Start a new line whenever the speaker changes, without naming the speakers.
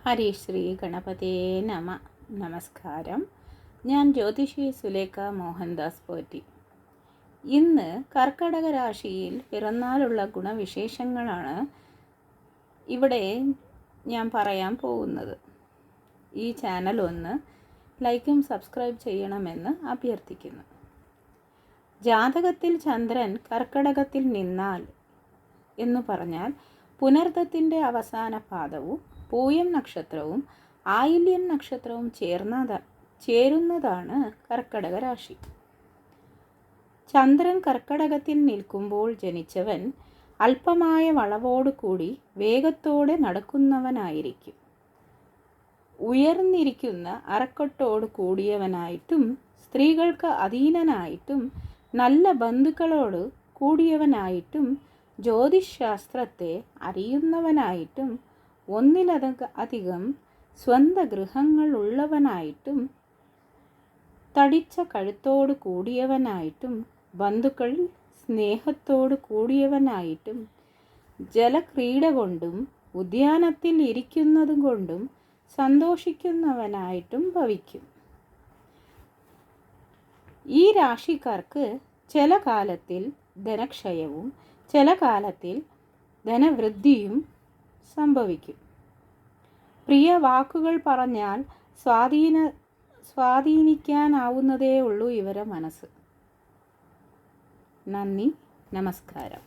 ഹരിശ്രീ ഗണപതേ നമ. നമസ്കാരം. ഞാൻ ജ്യോതിഷി സുലേഖ മോഹൻദാസ് പോറ്റി. ഇന്ന് കർക്കടക രാശിയിൽ പിറന്നാലുള്ള ഗുണവിശേഷങ്ങളാണ് ഇവിടെ ഞാൻ പറയാൻ പോകുന്നത്. ഈ ചാനൽ ഒന്ന് ലൈക്കും സബ്സ്ക്രൈബ് ചെയ്യണമെന്ന് അഭ്യർത്ഥിക്കുന്നു. ജാതകത്തിൽ ചന്ദ്രൻ കർക്കടകത്തിൽ നിന്നാൽ എന്ന് പറഞ്ഞാൽ പുനർദത്തിൻ്റെ അവസാന പാദവും പൂയം നക്ഷത്രവും ആയില്യം നക്ഷത്രവും ചേരുന്നതാണ് കർക്കടക രാശി. ചന്ദ്രൻ കർക്കടകത്തിൽ നിൽക്കുമ്പോൾ ജനിച്ചവൻ അല്പമായ വളവോടുകൂടി വേഗത്തോടെ നടക്കുന്നവനായിരിക്കും. ഉയർന്നിരിക്കുന്ന അരക്കെട്ടോട് കൂടിയവനായിട്ടും സ്ത്രീകൾക്ക് അധീനനായിട്ടും നല്ല ബന്ധുക്കളോട് കൂടിയവനായിട്ടും ജ്യോതിശാസ്ത്രത്തെ അറിയുന്നവനായിട്ടും ഒന്നിലധികം സ്വന്തം ഗൃഹങ്ങളുള്ളവനായിട്ടും തടിച്ച കഴുത്തോട് കൂടിയവനായിട്ടും ബന്ധുക്കൾ സ്നേഹത്തോട് കൂടിയവനായിട്ടും ജലക്രീഡ കൊണ്ടും ഉദ്യാനത്തിൽ ഇരിക്കുന്നതും കൊണ്ടും സന്തോഷിക്കുന്നവനായിട്ടും ഭവിക്കും. ഈ രാശിക്കാർക്ക് ചില കാലത്തിൽ ധനക്ഷയവും ചില കാലത്തിൽ ധനവൃദ്ധിയും സംഭവിക്കും. പ്രിയ വാക്കുകൾ പറഞ്ഞാൽ സ്വാധീനിക്കാനാവുന്നതേ ഉള്ളൂ ഇവരെ മനസ്സ്. നന്ദി, നമസ്കാരം.